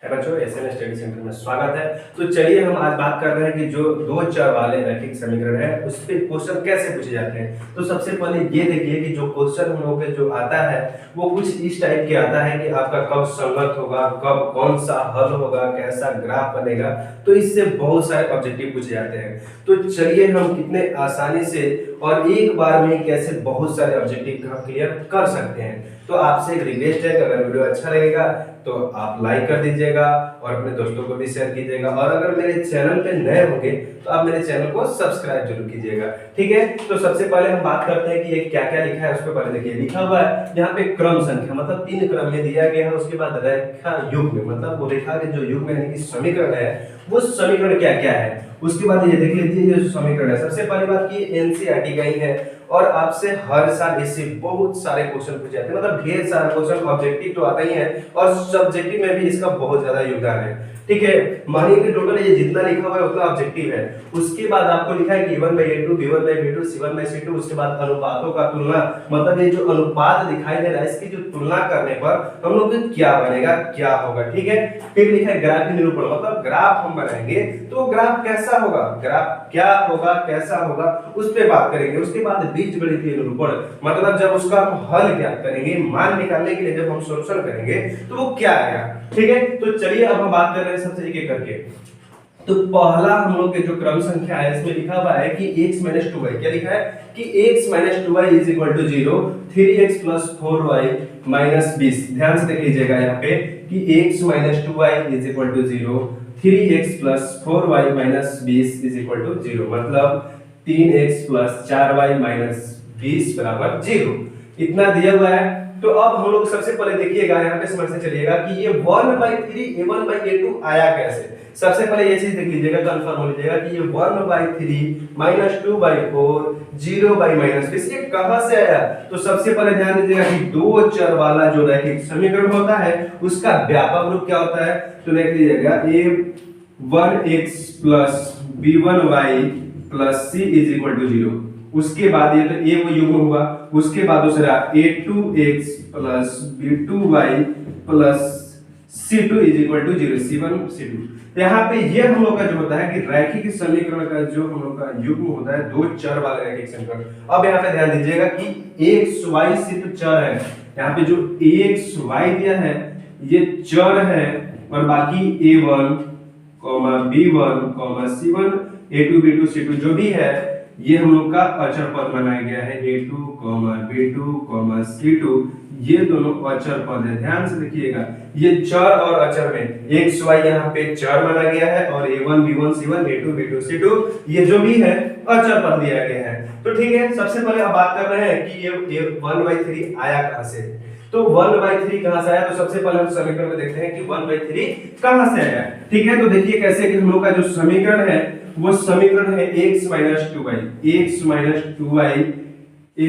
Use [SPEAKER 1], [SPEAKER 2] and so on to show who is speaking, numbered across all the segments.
[SPEAKER 1] है बच्चों, SN study centre में स्वागत है। तो चलिए हम आज बात कर रहे हैं कि जो दो चर वाले रैखिक समीकरण है उस पे क्वेश्चन कैसे पूछे जाते हैं। तो सबसे पहले ये देखिए कि जो क्वेश्चन हम लोग के जो आता है वो कुछ इस टाइप के आता है कि आपका कब संगत होगा, कब कौन सा हल होगा, कैसा ग्राफ बनेगा। तो इससे बहुत सारे ऑब्जेक्टिव पूछे जाते हैं। तो चलिए हम कितने आसानी से और एक बार में कैसे बहुत सारे ऑब्जेक्टिव हम क्लियर कर सकते हैं। तो आपसे एक रिक्वेस्ट है कि अगर वीडियो अच्छा लगेगा तो आप लाइक कर दीजिएगा और अपने दोस्तों को भी शेयर कीजिएगा, और अगर मेरे चैनल पे नए होंगे तो आप मेरे चैनल को सब्सक्राइब जरूर कीजिएगा। ठीक है, तो सबसे पहले हम बात करते हैं कि ये क्या क्या लिखा है। उसको पहले देखिए, लिखा हुआ है यहाँ पे क्रम संख्या, मतलब 3 क्रम में दिया गया है। उसके बाद रेखा युग्म, मतलब वो रेखा के जो युग्म यानी कि समीकरण है वो समीकरण क्या क्या है। उसके बाद ये देख लीजिए ये समीकरण है। सबसे पहली बात की एनसीईआरटी का ही है और आपसे हर साल इससे बहुत सारे क्वेश्चन पूछे जाते हैं, मतलब ढेर सारा क्वेश्चन। ऑब्जेक्टिव तो आता ही है और सब्जेक्टिव में भी इसका बहुत ज्यादा योगदान है। ठीक है, मानिए कि टोटल ये जितना लिखा हुआ है उतना ऑब्जेक्टिव है। उसके बाद आपको लिखा है कि a1/a2 b1/b2 c1/c2। उसके बाद अनुपातों का तुलना, मतलब ये जो अनुपात दिखाई दे रहा है इसकी जो तुलना करने पर हम लोग को क्या बनेगा, क्या होगा। ठीक है, फिर लिखा है ग्राफ निरूपण, मतलब ग्राफ हम बनाएंगे तो ग्राफ कैसा होगा, ग्राफ क्या होगा, कैसा होगा, उस पे बात करेंगे। उसके बाद बीजगणितीय निरूपण, मतलब जब उसका हम हल ज्ञात करेंगे, मान निकालने के लिए जब हम सॉल्यूशन करेंगे तो वो क्या आएगा। ठीक है, तो चलिए अब हम बात कर रहे हैं सबसे एक एक करके। तो पहला हम लोग के जो क्रम संख्या है इसमें लिखा हुआ है कि x - 2y, क्या लिखा है कि x - 2y = 0, 3x + 4y - 20। ध्यान से देख लीजिएगा यहाँ पे कि x - 2y = 0, 3x + 4y - 20 = 0, मतलब 3x + 4y - 20 = 0। इतना दिया हुआ है। तो अब हम लोग सबसे पहले देखिएगा यहाँ पे समझ से चलिएगा कि ये 1/3 a1/a2 आया कैसे। सबसे पहले ये चीज देख लीजिएगा, कंफर्म हो लीजिएगा कि ये 1/3 - 2/4 0/-20 ये कहां से आया। तो सबसे पहले ध्यान दीजिएगा कि दो चर वाला जो रैखिक समीकरण होता है उसका व्यापक रूप क्या होता है। तो देख लीजिएगा a1x + b1y + c = 0। उसके बाद ये तो a वो युग्म हुआ। उसके बाद दूसरा a2x + b2y + c2 = 0, c1 c2। यहाँ पे ये हम लोग का जो होता है कि रैखिक समीकरण का जो हम लोग का युग्म होता है, दो चर वाले रैखिक समीकरण। अब यहाँ पे ध्यान दीजिएगा कि x y सिर्फ चर है। यहाँ पे जो x y दिया है ये चर है और बाकी a1, b1, c1, a2, b2, c2 जो भी है ये हम लोग का अचर पद बनाया गया है। a2, b2, c2 ये दोनों अचर पद है। ध्यान से देखिएगा, ये चर और अचर में x y यहाँ पे चर माना गया है और a1, b1, c1, a2, b2, c2 ये जो भी है अचर पद दिया गया है। तो ठीक है, सबसे पहले अब बात कर रहे हैं कि ये 1/3 आया कहां से। तो 1/3 कहां से आया, तो सबसे पहले हम समीकरण में देखते हैं कि 1/3 कहां से आया। ठीक है, तो देखिए कैसे कि हम लोग का जो समीकरण है वो समीकरण है x - 2y, x - 2y =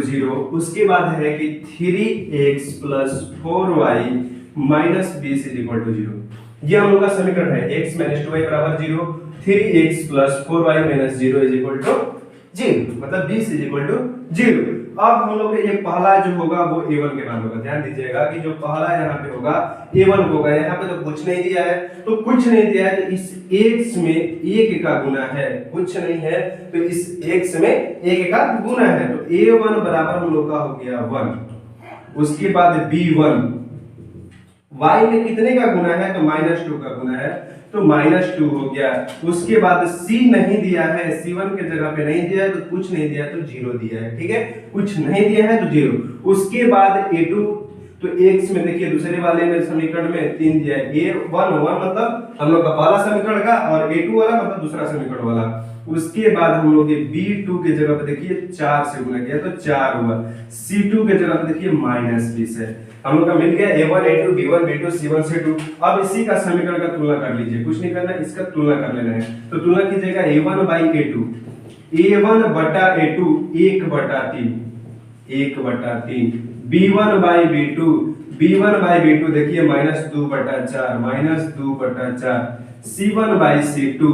[SPEAKER 1] 0। उसके बाद है कि 3x + 4y - 20 = 0। ये हम लोग का समीकरण है, x - 2y = 0, 3x + 4y - 0 = 0, मतलब 20 = 0। अब हम लोग ये पहला जो होगा वो a1 के मान होगा। ध्यान दीजिएगा कि जो पहला यहाँ पे होगा a1 होगा। यहाँ पे तो कुछ नहीं दिया है, तो कुछ नहीं दिया है तो इस x में 1 का गुना है, कुछ नहीं है तो इस x में 1 का गुना है। तो a1 बराबर हम लोग का हो गया 1। उसके बाद b1 y में कितने का गुना है, तो -2 का गुना है, तो -2 हो गया। उसके बाद c नहीं दिया है, c1 के जगह पे नहीं दिया है तो कुछ नहीं दिया है तो 0 दिया है। ठीक है, कुछ नहीं दिया है तो 0। उसके बाद a2, तो x में देखिए दूसरे वाले में समीकरण में 3 दिया है। a1 मतलब हम लोग का पहला समीकरण का और a2 वाला मतलब दूसरा समीकरण वाला। उसके बाद हम लोग b2 के जगह पे देखिए 4 से गुना किया तो 4 हुआ। c2 के जगह पे देखिए -20 है। हम लोग का मिल गया a1, a2, b1, b2, c1, c2। अब इसी का समीकरण का तुलना कर लीजिए, कुछ नहीं करना, इसका तुलना कर लेना है। तो तुलना कीजिएगा a1/a2, a1/a2 1/3, 1/3, b1/b2, b1/b2 देखिए -2/4, -2/4, c1/c2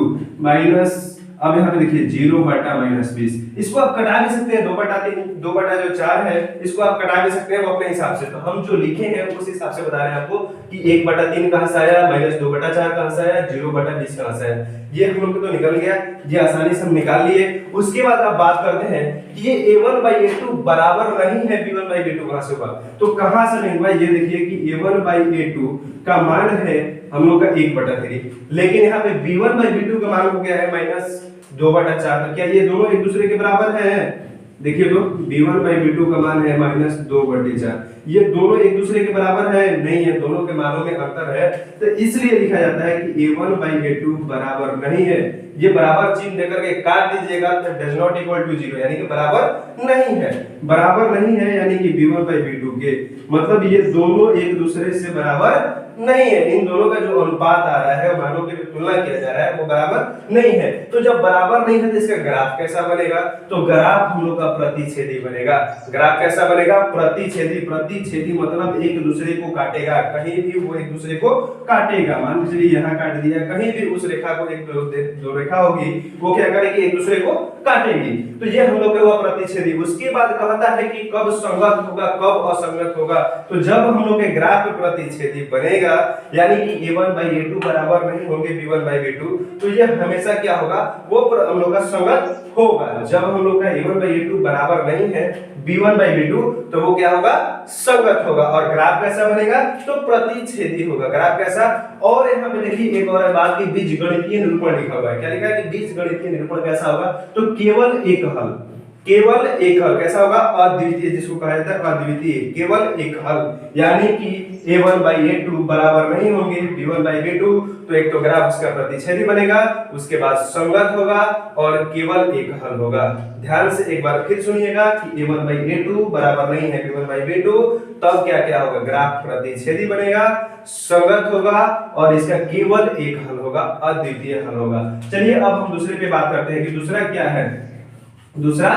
[SPEAKER 1] अब यहाँ पे देखिए 0/-20, इसको आप कटा भी सकते हैं, 2/3, 2/4 है, इसको आप कटा भी सकते हैं वो अपने हिसाब से। तो हम जो लिखे हैं उस हिसाब से बता रहे हैं आपको कि 1/3 कहां से आया, -2/4 कहां से आया, 0/20 कहां से आया। ये हम लोग को तो निकल गया, ये आसानी से हम निकाल लिए। उसके बाद आप बात करते हैं कि ये a1/a2 बराबर नहीं है b1/b2, कहां से होगा? तो कहां से नहीं हुआ, ये देखिए कि a1/a2 का मान है हम लोग का 1/3, लेकिन यहाँ पे b1/b2 का मान हो गया है -2/4। क्या ये दोनों एक दूसरे के बराबर हैं? देखिए तो b1/b2 का मान है -2/4, ये दोनों एक दूसरे के बराबर है? नहीं है, दोनों के मानों में अंतर है। तो इसलिए लिखा जाता है कि a1/a2 बराबर नहीं है। ये बराबर चिन्ह देकर के काट दीजिएगा तो डज नॉट इक्वल टू 0, यानी कि बराबर नहीं है। बराबर नहीं है यानी कि b1/b2 के मतलब ये दोनों एक दूसरे से बराबर नहीं है। इन दोनों का जो अनुपात आ रहा है, मानों की तुलना किया जा रहा है, वो बराबर नहीं है। तो जब बराबर नहीं है तो इसका ग्राफ कैसा बनेगा? तो ग्राफ हम लोग का प्रतिच्छेदी बनेगा। ग्राफ कैसा बनेगा? प्रतिच्छेदी। प्रतिच्छेदी मतलब एक दूसरे को काटेगा, कहीं भी वो एक दूसरे को काटेगा। मान लीजिए यहाँ काट दिया, कहीं भी उस रेखा को एक दो रेखा होगी वो क्या करेगी? एक दूसरे को काटेगी। तो ये हम लोग का हुआ प्रतिच्छेदी। उसके बाद कहता है कि कब संगत होगा, कब असंगत होगा? तो जब हम लोग के ग्राफ में प्रतिच्छेदी बनेगा यानी कि a1/a2 बराबर नहीं होंगे b1/b2, तो ये हमेशा क्या होगा? वो हम लोग का संगत होगा। जब हम लोग का a1/a2 बराबर नहीं है b1/b2 तो वो क्या होगा? संगत होगा। और ग्राफ कैसा बनेगा? तो प्रतिच्छेदी होगा। ग्राफ कैसा? और यहाँ पे देखिए एक और बात की बीजगणितीय निरूपण लिखा हुआ है। क्या लिखा है कि बीजगणितीय निरूपण कैसा होगा? तो केवल एक हल, केवल एक हल कैसा होगा? अद्वितीय, जिसको कहा जाता है अद्वितीय, केवल एक हल। यानी कि a1/a2 बराबर नहीं होंगे b1/b2, तो एक तो ग्राफ उसका प्रतिच्छेदी बनेगा, उसके बाद संगत होगा और केवल एक हल होगा। ध्यान से एक बार फिर सुनिएगा कि a1/a2 बराबर नहीं है b1/b2, तब क्या क्या होगा? ग्राफ प्रतिच्छेदी बनेगा, संगत होगा और इसका केवल एक हल होगा, अद्वितीय हल होगा। चलिए अब हम दूसरे पे बात करते हैं कि दूसरा क्या है। दूसरा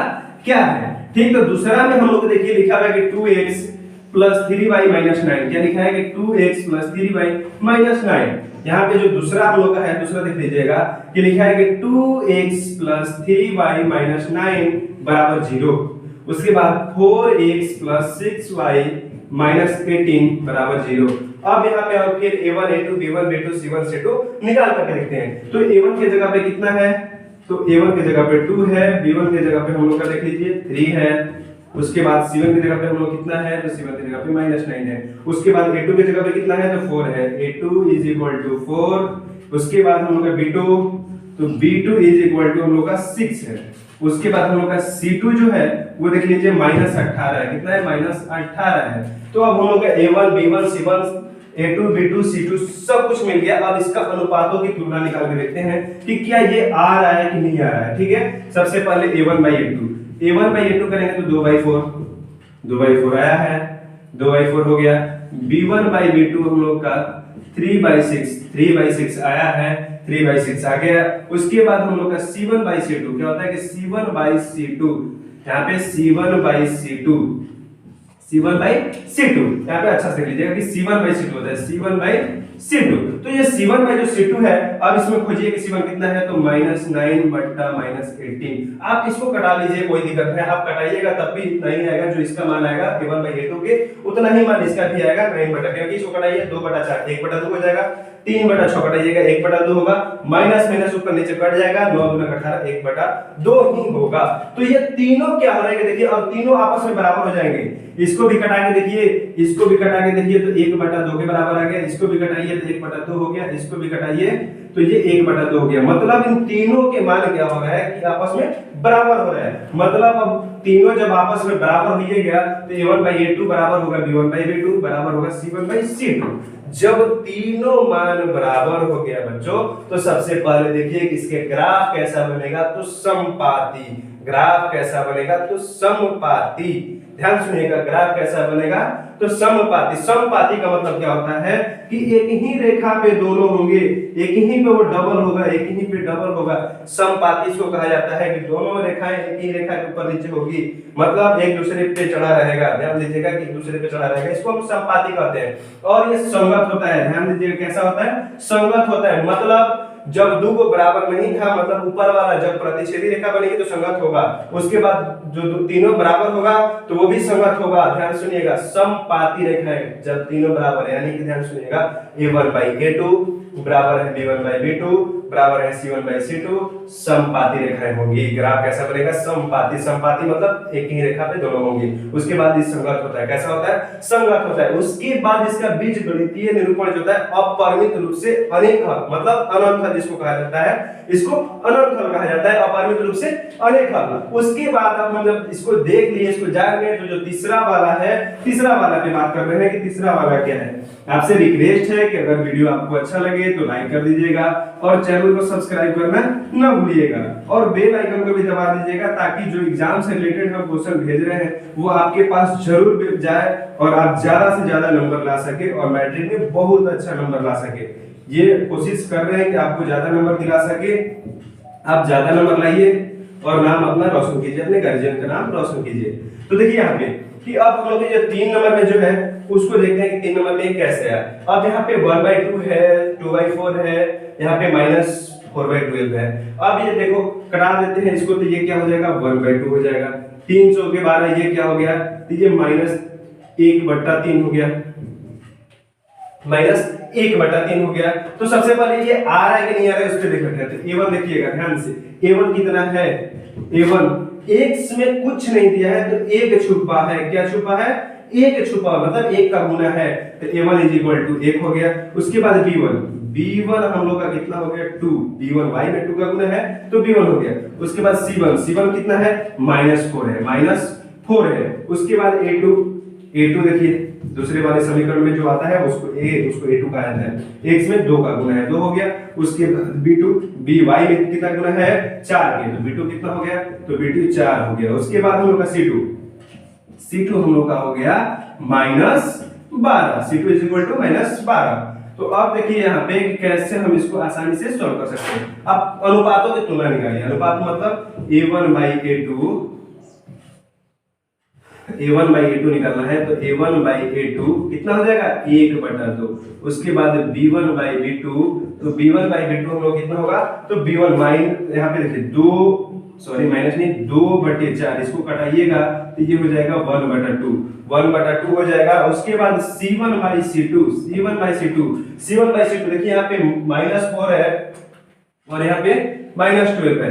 [SPEAKER 1] क्या है? ठीक, तो दूसरा में हम लोग देखिए लिखा हुआ है कि 2x + 3y - 9। क्या लिखा है कि 2x + 3y - 9। यहाँ पे जो दूसरा हम लोग का है, दूसरा देख लीजिएगा कि लिखा है कि 2x + 3y - 9 बराबर 0। उसके बाद 4x + 6y - 18 बराबर 0। अब यहाँ पे हम फिर a1 a2 b1 b2 c1 c2 निकाल करके देखते हैं। तो a1 की जगह पे कितना है? तो a1 की जगह पे 2 है, b1 की जगह पे हम लोग का देख लीजिए 3 है। उसके बाद c1 की जगह पे हम लोग कितना है? तो c1 की जगह पे -9 है। उसके बाद a2 की जगह पे कितना है? तो 4 है, a2 = 4। उसके बाद हम लोग का b2, तो b2 = हम लोग का 6 है। उसके बाद हम लोग का c2 जो है वो देख लीजिए -18 है। कितना है? -18 है। तो अब हम लोग का a1 b1 c1 a2 b2 c2 सब कुछ मिल गया। अब इसका अनुपातों की तुलना निकाल के देखते हैं कि क्या ये आ रहा है कि नहीं आ रहा है। ठीक है, सबसे पहले a1/a2 करेंगे तो 2/4 आया है, 2/4 हो गया। b1/b2 हम लोग का 3/6 आया है, 3/6 आ गया। उसके बाद हम लोग का c1/c2 क्या होता है कि c1/c2, यहाँ पे c1/c2 यहाँ पे अच्छा से देख लीजिएगा कि c1/c2 होता है, c1/c2। तो ये c1/c2 है। अब इसमें खोजिए कि c1 कितना है? तो -9/-18। आप इसको कटा लीजिए, कोई दिक्कत नहीं, आप कटाइएगा तब भी नहीं आएगा। जो इसका मान आएगा a1/a2 के उतना ही मान इसका भी आएगा 9 क्योंकि इसको कटाइए 2/4 1/2 हो जाएगा, 3/6 कटाइएगा 1/2 होगा, माइनस ऊपर नीचे कट जाएगा, 9 × 18 1/2 ही होगा। तो ये तीनों क्या हो जाएंगे? देखिए अब तीनों आपस में बराबर हो जाएंगे। इसको भी कटा के देखिए, इसको भी कटा के देखिए तो 1/2 के बराबर आ गया। इसको भी कटाइए तो 1/2 हो गया, इसको भी कटाइए तो ये 1/2 हो गया। मतलब इन तीनों के मान क्या हो रहा है कि आपस में बराबर हो रहा है। मतलब अब तीनों जब आपस में बराबर हो गया तो a1/a2 बराबर होगा b1/b2 बराबर होगा c1/c2। जब तीनों मान बराबर हो गया बच्चों, तो सबसे पहले देखिए कि इसके ग्राफ कैसा बनेगा? तो समपाती। ग्राफ कैसा बनेगा? तो समपाती। ध्यान सुनिएगा, ग्राफ कैसा बनेगा? तो समपाती। समपाती का मतलब क्या होता है कि एक ही रेखा पे दोनों होंगे, एक ही पे वो डबल होगा, एक ही पे डबल होगा। समपाती इसको कहा जाता है कि दोनों रेखाएं एक ही रेखा के ऊपर नीचे होगी, मतलब एक दूसरे पे चढ़ा रहेगा। ध्यान दीजिएगा कि एक दूसरे पे चढ़ा रहेगा, इसको हम समपाती कहते हैं। और ये संगत होता है। ध्यान दीजिएगा कैसा होता है? संगत होता है। मतलब जब दो को बराबर नहीं था, मतलब ऊपर वाला जब प्रतिच्छेदी रेखा बनेगी तो संगत होगा, उसके बाद जो तीनों बराबर होगा तो वो भी संगत होगा। ध्यान सुनिएगा, समपाती रेखाएं जब तीनों बराबर है, यानी कि ध्यान सुनिएगा a1/a2 बराबर है b1/b2 बराबर है c1/c2, समपाती रेखाएं होंगी। ग्राफ कैसा बनेगा? समपाती। समपाती मतलब एक ही रेखा पे दोनों होंगी। उसके बाद इस संगत होता है। कैसा होता है? संगत होता है। उसके बाद इसका बीजगणितीय निरूपण जो होता है अपरिमित रूप से अनेक हल, मतलब अनंत हल जिसको कहा जाता है, इसको अनंत हल कहा जाता है, अपरिमित रूप से अनेक हल। उसके बाद अब हम जब इसको देख लिए, इसको जान गए, तो जो तीसरा वाला है, तीसरा वाला पे बात कर रहे हैं कि तीसरा वाला क्या है। आपसे रिक्वेस्ट है कि अगर वीडियो आपको अच्छा लगे तो लाइक कर दीजिएगा और चैनल को सब्सक्राइब करना ना भूलिएगा और बेल आइकन को भी दबा दीजिएगा, ताकि जो एग्जाम से रिलेटेड हम क्वेश्चन भेज रहे हैं वो आपके पास जरूर जाए और आप ज्यादा से ज्यादा नंबर ला सके और मैट्रिक में बहुत अच्छा नंबर ला सके। ये कोशिश कर रहे हैं कि आपको ज्यादा नंबर दिला सके। आप ज्यादा नंबर लाइए और नाम अपना रोशन कीजिए, अपने गार्जियन का नाम रोशन कीजिए। तो देखिए यहाँ पे कि अब हम लोग ये 3 नंबर में जो है उसको देखते हैं कि 3 नंबर में कैसे है। अब यहाँ पे 1/2 है, 2/4 है, यहाँ पे -4/12 है। अब ये देखो कटा देते हैं इसको, तो ये क्या हो जाएगा? 1/2 हो जाएगा। 3 चौके 12, ये क्या हो गया? तो ये -1/3 हो गया, -1/3 हो गया। तो सबसे पहले ये आ रहा है कि नहीं आ रहा है उस पर देख लेते हैं। तो a1 देखिएगा ध्यान से, a1 कितना है? a1 x में कुछ नहीं दिया है तो एक छुपा है। क्या छुपा है? एक छुपा, मतलब एक का गुना है, तो a1 = 1 हो गया। उसके बाद b1 हम लोग का कितना हो गया? 2। b1 y में 2 का गुना है तो b1 हो गया। उसके बाद c1 कितना है? -4 है, -4 है। उसके बाद a2 देखिए दूसरे वाले समीकरण में जो आता है उसको a2 कहा जाता है। x में 2 का गुना है, 2 हो गया। उसके बाद by में कितना गुना है? 4 के, तो b2 कितना हो गया? तो b2 4 हो गया। उसके बाद हम लोग का c2 हम लोग का हो गया -12। c2 = -12। तो अब देखिए यहाँ पे कैसे हम इसको आसानी से सॉल्व कर सकते हैं। अब अनुपातों की तुलना निकालिए। अनुपात मतलब a1/a2 निकालना है, तो a1/a2 कितना हो जाएगा? 1/2। उसके बाद b1/b2, तो b1/b2 हम लोग कितना होगा? तो b1 यहाँ पे देखिए 2/4, इसको कटाइएगा तो ये हो जाएगा 1/2 हो जाएगा। उसके बाद c1/c2 देखिए यहाँ पे -4 है और यहाँ पे -12 है।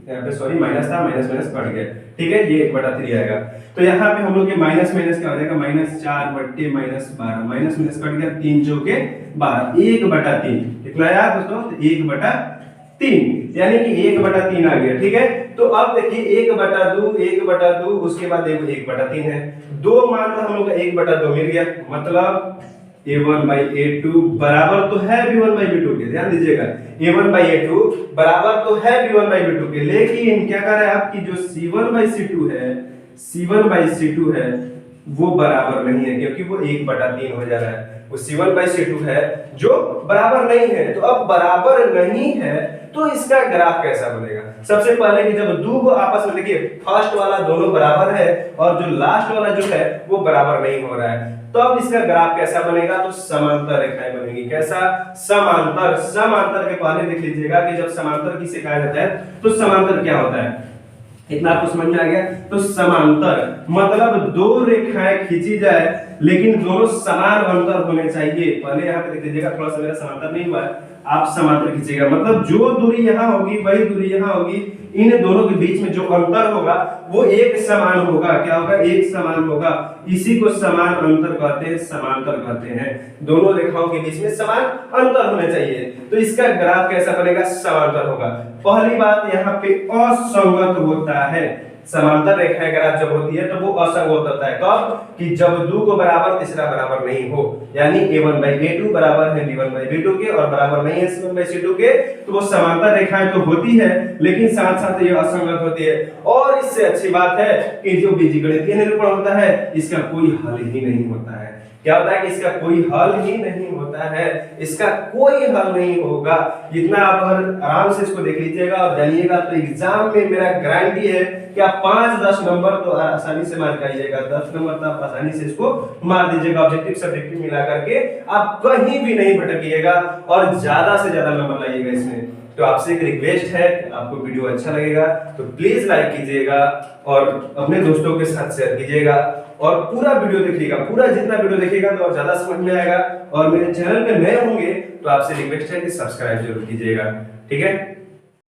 [SPEAKER 1] यहाँ पे सॉरी माइनस था, माइनस कट गया, ठीक है, ये 1/3 आएगा। तो यहाँ पे हम लोग के माइनस क्या हो जाएगा? -4/-12, माइनस कट गया, 3 चौके 12, 1/3 कितना आया दोस्तों? 1/3, यानी कि 1/3 आ गया, ठीक है। तो अब देखिए 1/2, उसके बाद देखो 1/3 है, 2 मान तो हम लोग का 1/2 मिल गया, मतलब a1/a2 बराबर तो है b1/b2 के। ध्यान दीजिएगा, a1/a2 बराबर तो है b1/b2 के, लेकिन क्या कर रहा है आपकी जो c1/c2 है वो बराबर नहीं है, क्योंकि वो 1/3 हो जा रहा है। वो c1/c2 है जो बराबर नहीं है। तो अब बराबर नहीं है तो इसका ग्राफ कैसा बनेगा? सबसे पहले कि जब दो को आपस में, देखिए फर्स्ट वाला दोनों बराबर है और जो लास्ट वाला जो है वो बराबर नहीं हो रहा है, तो अब इसका ग्राफ कैसा बनेगा? तो समांतर रेखाएं बनेगी। कैसा? समांतर के पहले देख लीजिएगा कि जब समांतर किसे कहा जाता है तो समांतर क्या होता है, इतना आपको समझ में आ गया। तो समांतर मतलब दो रेखाएं खींची जाए लेकिन दोनों समान अंतर होने चाहिए। पहले यहाँ पे देख लीजिएगा, थोड़ा सा मेरा समांतर नहीं हुआ है, आप समांतर खींचिएगा, मतलब जो दूरी यहाँ होगी वही दूरी यहाँ होगी, इन दोनों के बीच में जो अंतर होगा वो एक समान होगा। क्या होगा? एक समान होगा। इसी को समान अंतर कहते हैं, समांतर कहते हैं। दोनों रेखाओं के बीच में समान अंतर होना चाहिए, तो इसका ग्राफ कैसा बनेगा? समांतर होगा। पहली बात यहाँ पे असंगत होता है। समांतर रेखाएं ग्राफ जब होती है तो वो असंगत होता है। कब? कि जब दो को बराबर तीसरा बराबर नहीं हो, यानी a1/a2 बराबर है b1/b2 के और बराबर नहीं है c1/c2 के, तो वो समांतर रेखाएं तो होती है लेकिन साथ साथ ये असंगत होती है। और इससे अच्छी बात है कि जो बीजगणितीय निरूपण होता है इसका कोई हल ही नहीं होता है। क्या होता है कि इसका कोई हल ही नहीं होता है, इसका कोई हल नहीं होगा। जितना आप अगर आराम से इसको देख लीजिएगा और जानिएगा तो एग्जाम में मेरा गारंटी है कि आप 5-10 नंबर तो आसानी से मार आइएगा, 10 नंबर तो आप आसानी से इसको मार दीजिएगा। ऑब्जेक्टिव सब्जेक्टिव मिला करके आप कहीं भी नहीं भटकिएगा और ज्यादा से ज्यादा नंबर लाइएगा इसमें। तो आपसे एक रिक्वेस्ट है, आपको वीडियो अच्छा लगेगा तो प्लीज लाइक कीजिएगा और अपने दोस्तों के साथ शेयर कीजिएगा और पूरा वीडियो देखिएगा। पूरा जितना वीडियो देखिएगा तो और ज्यादा समझ में आएगा। और मेरे चैनल पे नए होंगे तो आपसे रिक्वेस्ट है कि सब्सक्राइब जरूर कीजिएगा, ठीक है।